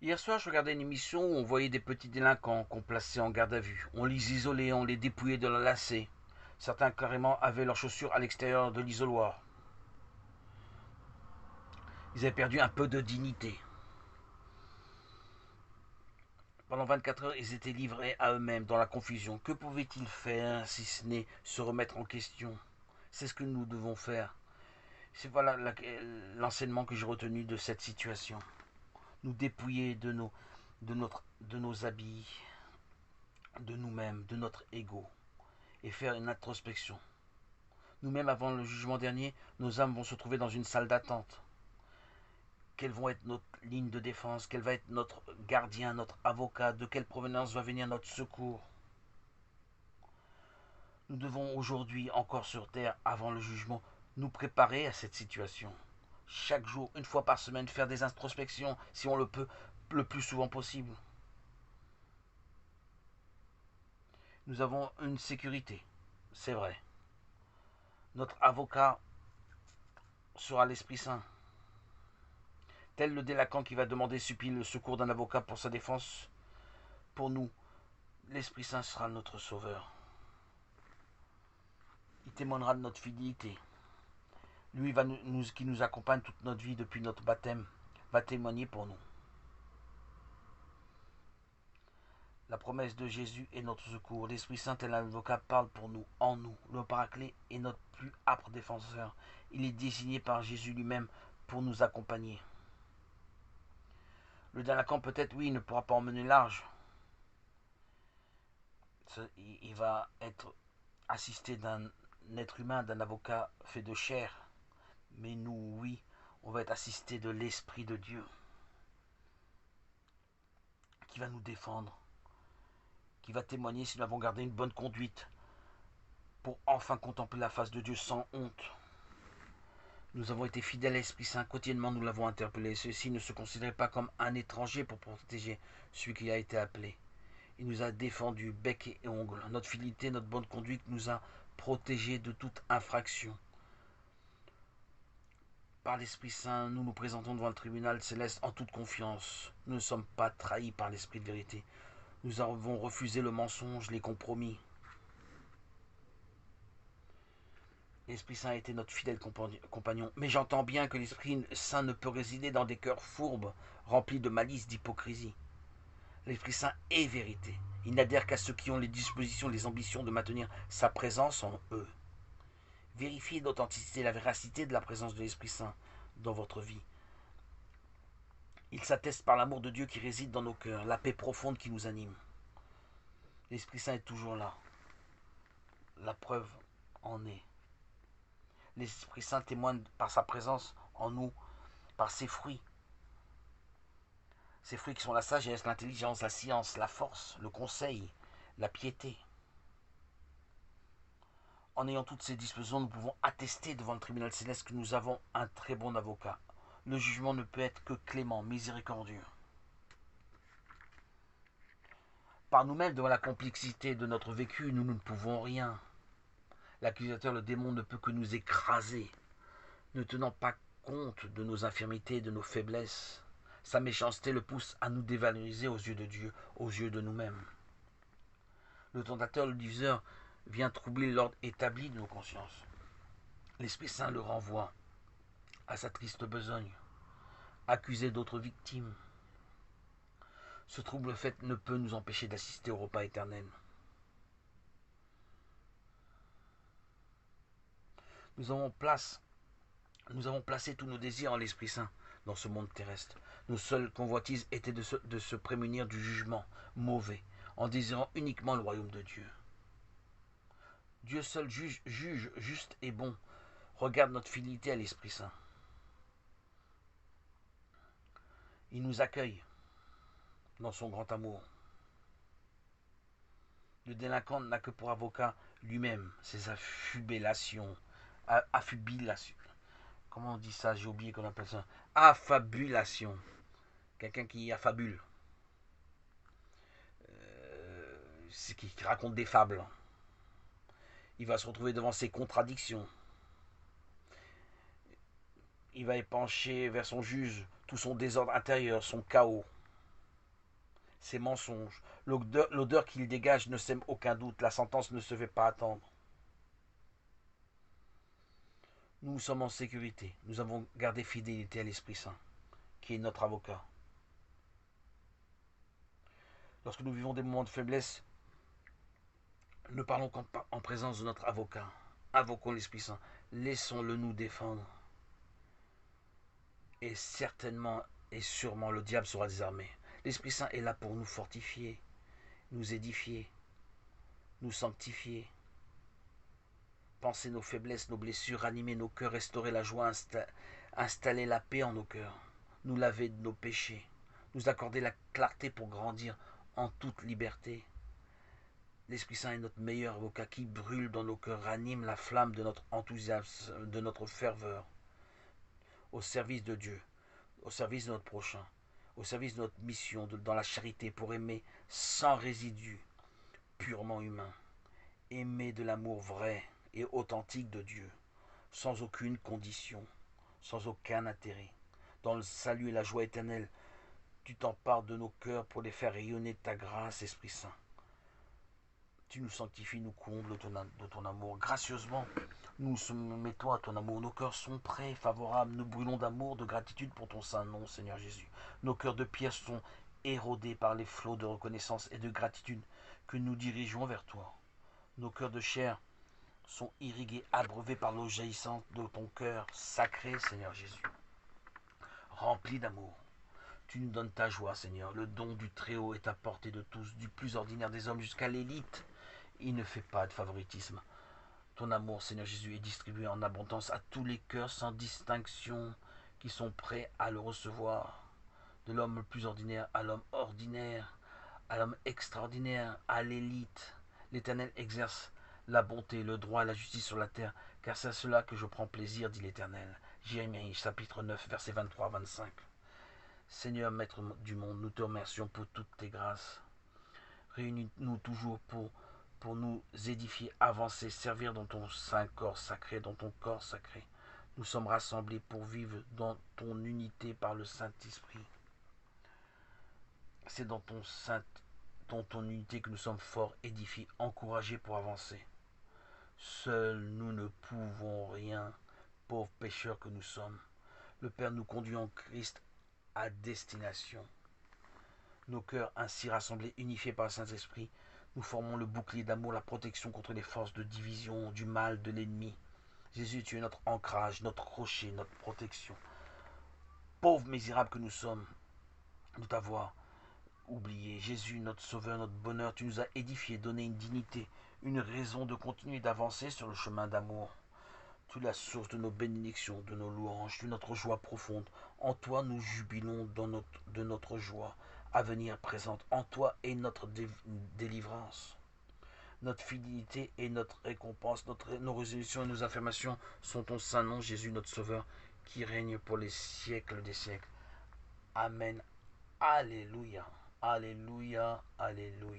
Hier soir, je regardais une émission où on voyait des petits délinquants qu'on plaçait en garde à vue. On les isolait, on les dépouillait de leurs lacets. Certains carrément avaient leurs chaussures à l'extérieur de l'isoloir. Ils avaient perdu un peu de dignité. Pendant 24 heures, ils étaient livrés à eux-mêmes dans la confusion. Que pouvaient-ils faire si ce n'est se remettre en question? C'est ce que nous devons faire. C'est voilà l'enseignement que j'ai retenu de cette situation. Nous dépouiller de nos habits, de nous-mêmes, de notre ego, et faire une introspection. Nous-mêmes, avant le jugement dernier, nos âmes vont se trouver dans une salle d'attente. Quelles vont être notre ligne de défense? Quel va être notre gardien, notre avocat? De quelle provenance va venir notre secours? Nous devons aujourd'hui, encore sur Terre, avant le jugement, nous préparer à cette situation. Chaque jour, une fois par semaine, faire des introspections, si on le peut, le plus souvent possible. Nous avons une sécurité, c'est vrai. Notre avocat sera l'Esprit Saint. Tel le délinquant qui va demander supplie le secours d'un avocat pour sa défense, pour nous, l'Esprit Saint sera notre sauveur. Il témoignera de notre fidélité. Lui qui nous accompagne toute notre vie depuis notre baptême, va témoigner pour nous. La promesse de Jésus est notre secours. L'Esprit Saint et l'avocat parlent pour nous, en nous. Le paraclet est notre plus âpre défenseur. Il est désigné par Jésus lui-même pour nous accompagner. Le délinquant peut-être, oui, ne pourra pas emmener large. Il va être assisté d'un être humain, d'un avocat fait de chair. Mais nous, oui, on va être assisté de l'Esprit de Dieu qui va nous défendre, qui va témoigner si nous avons gardé une bonne conduite pour enfin contempler la face de Dieu sans honte. Nous avons été fidèles à l'Esprit Saint, quotidiennement nous l'avons interpellé. Ceci ne se considérait pas comme un étranger pour protéger celui qui a été appelé. Il nous a défendu bec et ongle. Notre fidélité, notre bonne conduite nous a protégés de toute infraction. Par l'Esprit Saint, nous nous présentons devant le tribunal céleste en toute confiance. Nous ne sommes pas trahis par l'Esprit de vérité. Nous avons refusé le mensonge, les compromis. L'Esprit Saint a été notre fidèle compagnon. Mais j'entends bien que l'Esprit Saint ne peut résider dans des cœurs fourbes, remplis de malice, d'hypocrisie. L'Esprit Saint est vérité. Il n'adhère qu'à ceux qui ont les dispositions, les ambitions de maintenir sa présence en eux. Vérifiez l'authenticité, la véracité de la présence de l'Esprit Saint dans votre vie. Il s'atteste par l'amour de Dieu qui réside dans nos cœurs, la paix profonde qui nous anime. L'Esprit Saint est toujours là. La preuve en est. L'Esprit Saint témoigne par sa présence en nous, par ses fruits. Ces fruits qui sont la sagesse, l'intelligence, la science, la force, le conseil, la piété. En ayant toutes ces dispositions, nous pouvons attester devant le tribunal céleste que nous avons un très bon avocat. Le jugement ne peut être que clément, miséricordieux. Par nous-mêmes, devant la complexité de notre vécu, nous ne pouvons rien. L'accusateur, le démon, ne peut que nous écraser, ne tenant pas compte de nos infirmités, de nos faiblesses. Sa méchanceté le pousse à nous dévaloriser aux yeux de Dieu, aux yeux de nous-mêmes. Le tentateur, le diviseur, vient troubler l'ordre établi de nos consciences. L'Esprit Saint le renvoie à sa triste besogne, accuser d'autres victimes. Ce trouble fait ne peut nous empêcher d'assister au repas éternel. Nous avons placé tous nos désirs en l'Esprit Saint dans ce monde terrestre. Nos seules convoitises étaient de se prémunir du jugement mauvais, en désirant uniquement le royaume de Dieu. Dieu seul juge juste et bon. Regarde notre fidélité à l'Esprit Saint. Il nous accueille dans son grand amour. Le délinquant n'a que pour avocat lui-même ses affubulations. Affubulation. Comment on dit ça? J'ai oublié qu'on appelle ça. Affabulation. Quelqu'un qui affabule. C'est qui raconte des fables. Il va se retrouver devant ses contradictions. Il va épancher vers son juge tout son désordre intérieur, son chaos. Ces mensonges, l'odeur qu'ils dégagent ne sème aucun doute, la sentence ne se fait pas attendre. Nous sommes en sécurité, nous avons gardé fidélité à l'Esprit Saint, qui est notre avocat. Lorsque nous vivons des moments de faiblesse, ne parlons qu'en présence de notre avocat. Invoquons l'Esprit Saint, laissons-le nous défendre. Et certainement et sûrement le diable sera désarmé. L'Esprit Saint est là pour nous fortifier, nous édifier, nous sanctifier, penser nos faiblesses, nos blessures, ranimer nos cœurs, restaurer la joie, installer la paix en nos cœurs, nous laver de nos péchés, nous accorder la clarté pour grandir en toute liberté. L'Esprit Saint est notre meilleur avocat qui brûle dans nos cœurs, ranime la flamme de notre enthousiasme, de notre ferveur, au service de Dieu, au service de notre prochain, au service de notre mission, dans la charité, pour aimer sans résidu, purement humain, aimer de l'amour vrai et authentique de Dieu, sans aucune condition, sans aucun intérêt, dans le salut et la joie éternelle. Tu t'empares de nos cœurs pour les faire rayonner de ta grâce, Esprit Saint. Tu nous sanctifies, nous combles de ton amour. Gracieusement, nous mettons à ton amour. Nos cœurs sont prêts, favorables. Nous brûlons d'amour, de gratitude pour ton saint nom, Seigneur Jésus. Nos cœurs de pierre sont érodés par les flots de reconnaissance et de gratitude que nous dirigeons vers toi. Nos cœurs de chair sont irrigués, abreuvés par l'eau jaillissante de ton cœur sacré, Seigneur Jésus. Remplis d'amour. Tu nous donnes ta joie, Seigneur. Le don du Très-Haut est à portée de tous, du plus ordinaire des hommes jusqu'à l'élite. Il ne fait pas de favoritisme. Ton amour, Seigneur Jésus, est distribué en abondance à tous les cœurs sans distinction qui sont prêts à le recevoir. De l'homme le plus ordinaire à l'homme ordinaire, à l'homme extraordinaire, à l'élite. L'Éternel exerce la bonté, le droit et la justice sur la terre, car c'est à cela que je prends plaisir, dit l'Éternel. Jérémie, chapitre 9, versets 23-25. Seigneur, Maître du monde, nous te remercions pour toutes tes grâces. Réunis-nous toujours pour nous édifier, avancer, servir dans ton saint corps sacré, dans ton corps sacré. Nous sommes rassemblés pour vivre dans ton unité par le Saint-Esprit. C'est dans ton unité que nous sommes forts, édifiés, encouragés pour avancer. Seuls nous ne pouvons rien, pauvres pécheurs que nous sommes. Le Père nous conduit en Christ à destination. Nos cœurs ainsi rassemblés, unifiés par le Saint-Esprit, nous formons le bouclier d'amour, la protection contre les forces de division, du mal, de l'ennemi. Jésus, tu es notre ancrage, notre rocher, notre protection. Pauvres misérables que nous sommes, de t'avoir oublié. Jésus, notre sauveur, notre bonheur, tu nous as édifiés, donné une dignité, une raison de continuer d'avancer sur le chemin d'amour. Tu es la source de nos bénédictions, de nos louanges, de notre joie profonde. En toi, nous jubilons de notre joie à venir présente. En toi est notre délivrance. Notre fidélité et notre récompense, nos résolutions et nos affirmations sont ton saint nom, Jésus, notre Sauveur, qui règne pour les siècles des siècles. Amen. Alléluia. Alléluia. Alléluia.